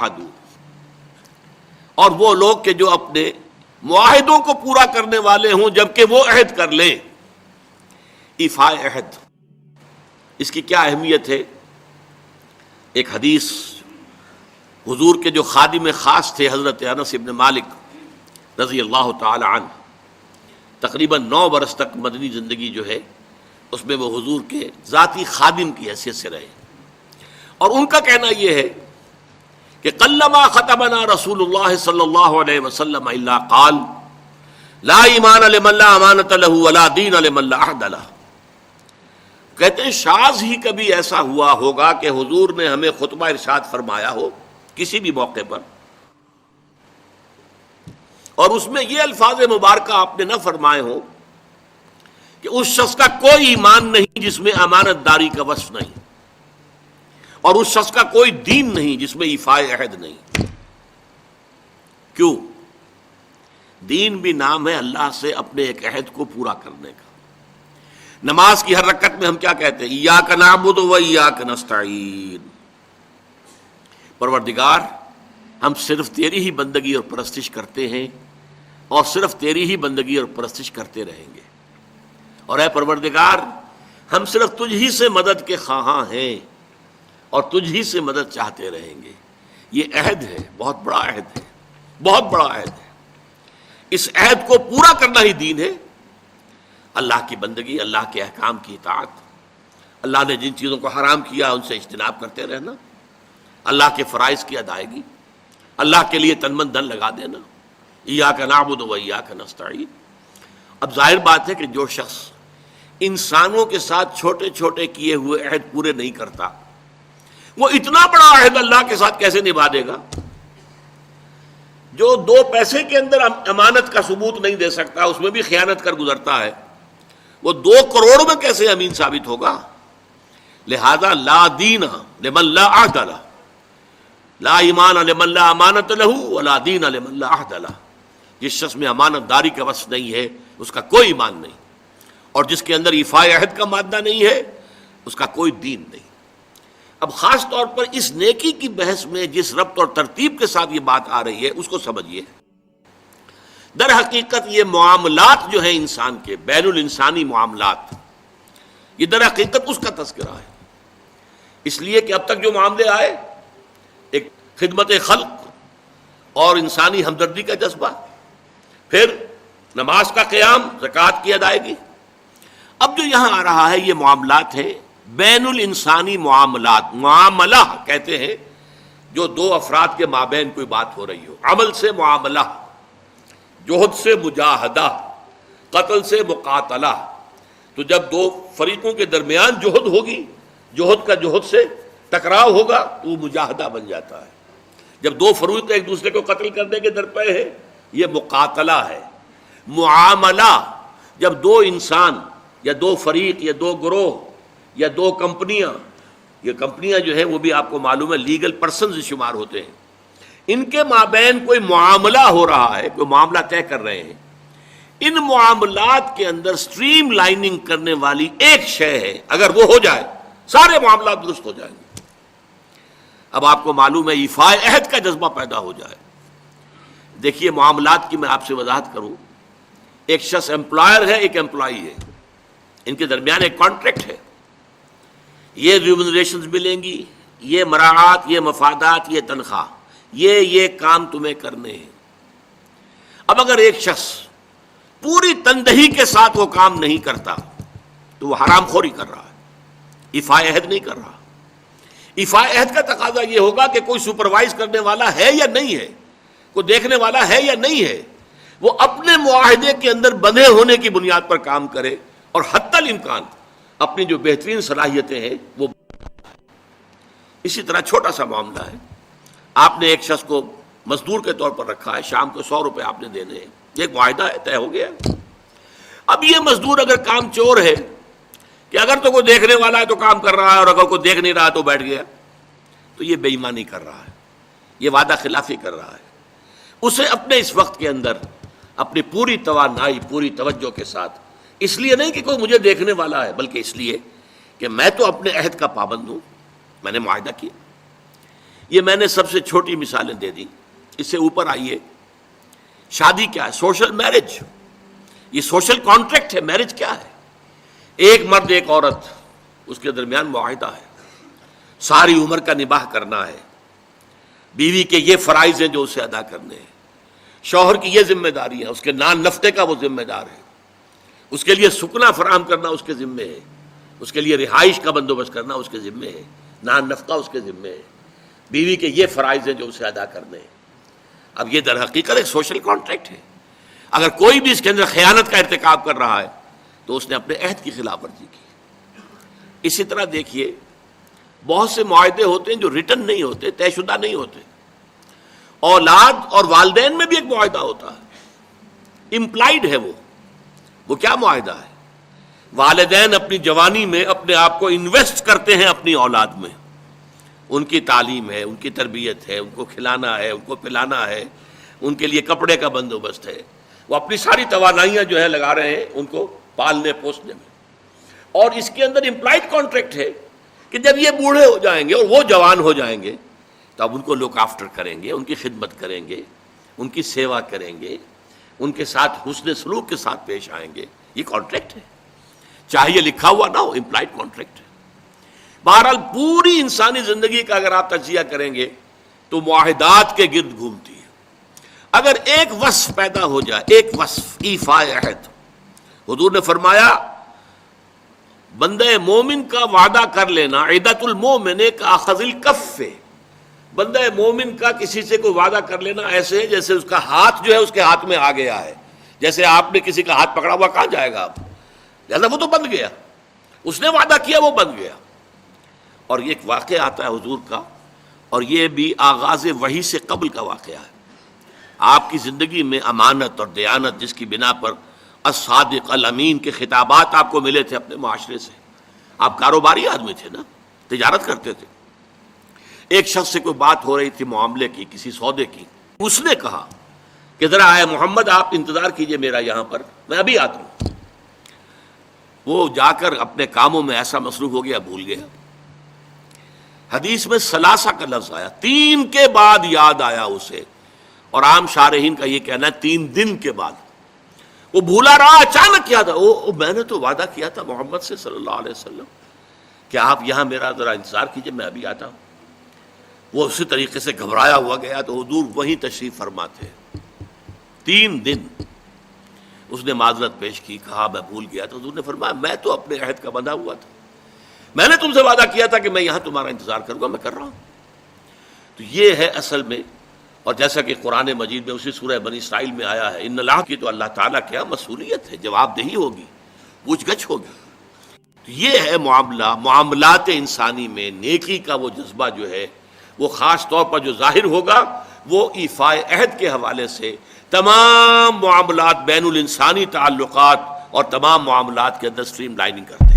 عاہدوا، اور وہ لوگ کہ جو اپنے معاہدوں کو پورا کرنے والے ہوں جبکہ وہ عہد کر لیں. ایفاء عہد، اس کی کیا اہمیت ہے؟ ایک حدیث حضور کے جو خادم خاص تھے حضرت انس بن مالک رضی اللہ تعالی عنہ، تقریباً 9 برس تک مدنی زندگی جو ہے اس میں وہ حضور کے ذاتی خادم کی حیثیت سے رہے، اور ان کا کہنا یہ ہے کہ قلما خطبنا رسول اللہ صلی اللہ علیہ وسلم الا قال لا ایمان لمن لا امانۃ له ولا دین لمن لا عہد له. کہتے ہیں شاذ ہی کبھی ایسا ہوا ہوگا کہ حضور نے ہمیں خطبہ ارشاد فرمایا ہو کسی بھی موقع پر، اور اس میں یہ الفاظ مبارکہ آپ نے نہ فرمائے ہو کہ اس شخص کا کوئی ایمان نہیں جس میں امانت داری کا وصف نہیں، اور اس شخص کا کوئی دین نہیں جس میں ایفاء عہد نہیں. کیوں؟ دین بھی نام ہے اللہ سے اپنے ایک عہد کو پورا کرنے کا. نماز کی ہر رکعت میں ہم کیا کہتے ہیں؟ ایاک نعبد و ایاک نستعین. پروردگار ہم صرف تیری ہی بندگی اور پرستش کرتے ہیں، اور صرف تیری ہی بندگی اور پرستش کرتے رہیں گے، اور اے پروردگار ہم صرف تجھ ہی سے مدد کے خواہاں ہیں اور تجھ ہی سے مدد چاہتے رہیں گے. یہ عہد ہے، بہت بڑا عہد ہے، بہت بڑا عہد ہے. اس عہد کو پورا کرنا ہی دین ہے. اللہ کی بندگی، اللہ کے احکام کی اطاعت، اللہ نے جن چیزوں کو حرام کیا ان سے اجتناب کرتے رہنا، اللہ کے فرائض کی ادائیگی، اللہ کے لیے تن من دھن لگا دینا. ایاک نعبد و ایاک نستعین. اب ظاہر بات ہے کہ جو شخص انسانوں کے ساتھ چھوٹے چھوٹے کیے ہوئے عہد پورے نہیں کرتا، وہ اتنا بڑا عہد اللہ کے ساتھ کیسے نبھا دے گا؟ جو 2 پیسے کے اندر امانت کا ثبوت نہیں دے سکتا، اس میں بھی خیانت کر گزرتا ہے، وہ 2 کروڑ میں کیسے امین ثابت ہوگا؟ لہذا لا دین لمن لا عہد لہ، لا ایمان لمن لا امانت لہ ولا دین لمن لا عہد لہ. جس شخص میں امانت داری کا وصف نہیں ہے اس کا کوئی ایمان نہیں، اور جس کے اندر ایفاء عہد کا مادہ نہیں ہے اس کا کوئی دین نہیں. اب خاص طور پر اس نیکی کی بحث میں جس ربط اور ترتیب کے ساتھ یہ بات آ رہی ہے اس کو سمجھیے. در حقیقت یہ معاملات جو ہیں انسان کے، بین الانسانی معاملات، یہ در حقیقت اس کا تذکرہ ہے. اس لیے کہ اب تک جو معاملے آئے، ایک خدمت خلق اور انسانی ہمدردی کا جذبہ، پھر نماز کا قیام، زکوٰۃ کی ادائیگی. اب جو یہاں آ رہا ہے یہ معاملات ہیں بین الانسانی معاملات. معاملہ کہتے ہیں جو 2 افراد کے مابین کوئی بات ہو رہی ہو. عمل سے معاملہ، جوہد سے مجاہدہ، قتل سے مقاتلہ. تو جب 2 فریقوں کے درمیان جوہد ہوگی، جوہد کا جوہد سے ٹکراؤ ہوگا تو وہ مجاہدہ بن جاتا ہے. جب 2 فریق ایک دوسرے کو قتل کرنے کے درپے ہیں یہ مقاتلہ ہے. معاملہ جب 2 انسان یا 2 فریق یا 2 گروہ یا 2 کمپنیاں، یہ کمپنیاں جو ہیں وہ بھی آپ کو معلوم ہے لیگل پرسنز شمار ہوتے ہیں، ان کے مابین کوئی معاملہ ہو رہا ہے، کوئی معاملہ طے کر رہے ہیں. ان معاملات کے اندر سٹریم لائننگ کرنے والی ایک شے ہے، اگر وہ ہو جائے سارے معاملات درست ہو جائیں گے. اب آپ کو معلوم ہے ایفاء عہد کا جذبہ پیدا ہو جائے. دیکھیے معاملات کی میں آپ سے وضاحت کروں. ایک شخص امپلائر ہے، ایک امپلائی ہے، ان کے درمیان ایک کانٹریکٹ ہے. یہ ریمونریشنز ملیں گی، یہ مراعات، یہ مفادات، یہ تنخواہ، یہ کام تمہیں کرنے ہیں. اب اگر ایک شخص پوری تندہی کے ساتھ وہ کام نہیں کرتا تو وہ حرام خوری کر رہا ہے، ایفاء عہد نہیں کر رہا. ایفاء عہد کا تقاضا یہ ہوگا کہ کوئی سپروائز کرنے والا ہے یا نہیں ہے، کوئی دیکھنے والا ہے یا نہیں ہے. وہ اپنے معاہدے کے اندر بندھے ہونے کی بنیاد پر کام کرے اور حتی الامکان اپنی جو بہترین صلاحیتیں ہیں وہ. اسی طرح چھوٹا سا معاملہ ہے، آپ نے ایک شخص کو مزدور کے طور پر رکھا ہے، شام کو 100 روپے آپ نے دینے ہیں، یہ ایک معاہدہ ہے، طے ہو گیا. اب یہ مزدور اگر کام چور ہے کہ اگر تو کوئی دیکھنے والا ہے تو کام کر رہا ہے اور اگر کوئی دیکھ نہیں رہا تو بیٹھ گیا، تو یہ بے ایمانی کر رہا ہے، یہ وعدہ خلافی کر رہا ہے. اسے اپنے اس وقت کے اندر اپنی پوری توانائی، پوری توجہ کے ساتھ، اس لیے نہیں کہ کوئی مجھے دیکھنے والا ہے بلکہ اس لیے کہ میں تو اپنے عہد کا پابند ہوں، میں نے معاہدہ کیا. یہ میں نے سب سے چھوٹی مثالیں دے دی. اس سے اوپر آئیے. شادی کیا ہے؟ Social marriage. یہ سوشل کانٹریکٹ ہے. میرج کیا ہے؟ ایک مرد ایک عورت، اس کے درمیان معاہدہ ہے، ساری عمر کا نباہ کرنا ہے. بیوی کے یہ فرائض ہیں جو اسے ادا کرنے ہیں، شوہر کی یہ ذمہ داری ہے، اس کے نان نفقے کا وہ ذمہ دار ہے، اس کے لیے سکنا فراہم کرنا اس کے ذمے ہے، اس کے لیے رہائش کا بندوبست کرنا اس کے ذمے ہے، نان نفقہ اس کے ذمے ہے. بیوی کے یہ فرائض ہیں جو اسے ادا کرنے ہیں. اب یہ در حقیقت ایک سوشل کانٹریکٹ ہے. اگر کوئی بھی اس کے اندر خیانت کا ارتکاب کر رہا ہے تو اس نے اپنے عہد کی خلاف ورزی کی. اسی طرح دیکھیے بہت سے معاہدے ہوتے ہیں جو ریٹن نہیں ہوتے، طے شدہ نہیں ہوتے. اولاد اور والدین میں بھی ایک معاہدہ ہوتا ہے، امپلائڈ ہے. وہ کیا معاہدہ ہے؟ والدین اپنی جوانی میں اپنے آپ کو انویسٹ کرتے ہیں اپنی اولاد میں. ان کی تعلیم ہے، ان کی تربیت ہے، ان کو کھلانا ہے، ان کو پلانا ہے، ان کے لیے کپڑے کا بندوبست ہے. وہ اپنی ساری توانائیاں جو ہے لگا رہے ہیں ان کو پالنے پوسنے میں. اور اس کے اندر امپلائڈ کانٹریکٹ ہے کہ جب یہ بوڑھے ہو جائیں گے اور وہ جوان ہو جائیں گے تو اب ان کو لک آفٹر کریں گے، ان کی خدمت کریں گے، ان کی سیوا کریں گے، ان کے ساتھ حسن سلوک کے ساتھ پیش آئیں گے. یہ کانٹریکٹ ہے، چاہے یہ لکھا ہوا نہ ہو، امپلائڈ کانٹریکٹ ہے. بہرحال پوری انسانی زندگی کا اگر آپ تجزیہ کریں گے تو معاہدات کے گرد گھومتی ہے. اگر ایک وصف پیدا ہو جائے، ایک وصف ایفاء عہد، حضور نے فرمایا بندہ مومن کا وعدہ کر لینا عدت المومن کا اخذ الکف. بندہ مومن کا کسی سے کوئی وعدہ کر لینا ایسے ہے جیسے اس کا ہاتھ جو ہے اس کے ہاتھ میں آ گیا ہے. جیسے آپ نے کسی کا ہاتھ پکڑا ہوا، کہاں جائے گا آپ؟ لہذا وہ تو بند گیا، اس نے وعدہ کیا وہ بند گیا. اور یہ ایک واقعہ آتا ہے حضور کا، اور یہ بھی آغاز وحی سے قبل کا واقعہ ہے. آپ کی زندگی میں امانت اور دیانت، جس کی بنا پر الصادق الامین کے خطابات آپ کو ملے تھے اپنے معاشرے سے. آپ کاروباری آدمی تھے نا، تجارت کرتے تھے. ایک شخص سے کوئی بات ہو رہی تھی معاملے کی، کسی سودے کی. اس نے کہا کہ ذرا آئے محمد آپ انتظار کیجئے میرا یہاں پر، میں ابھی آتا ہوں. وہ جا کر اپنے کاموں میں ایسا مصروف ہو گیا، بھول گیا. حدیث میں ثلاثہ کا لفظ آیا، 3 کے بعد یاد آیا اسے. اور عام شارحین کا یہ کہنا ہے 3 دن کے بعد. وہ بھولا رہا، اچانک کیا تھا، میں نے تو وعدہ کیا تھا محمد سے صلی اللہ علیہ وسلم کہ آپ یہاں میرا ذرا انتظار کیجئے، میں ابھی آتا ہوں. وہ اسی طریقے سے گھبرایا ہوا گیا تو حضور وہیں تشریف فرما تھے. 3 دن اس نے معذرت پیش کی، کہا میں بھول گیا. تو حضور نے فرمایا میں تو اپنے عہد کا بندھا ہوا تھا، میں نے تم سے وعدہ کیا تھا کہ میں یہاں تمہارا انتظار کروں گا، میں کر رہا ہوں. تو یہ ہے اصل میں. اور جیسا کہ قرآن مجید میں اسی سورہ بنی اسرائیل میں آیا ہے، ان اللہ کی تو اللہ تعالیٰ کیا مسئولیت ہے، جواب دہی ہوگی، پوچھ گچھ ہوگی. تو یہ ہے معاملات انسانی میں نیکی کا وہ جذبہ جو ہے وہ خاص طور پر جو ظاہر ہوگا وہ ایفاء عہد کے حوالے سے تمام معاملات بین الانسانی تعلقات اور تمام معاملات کے اندر سٹریم لائننگ کرتا ہے.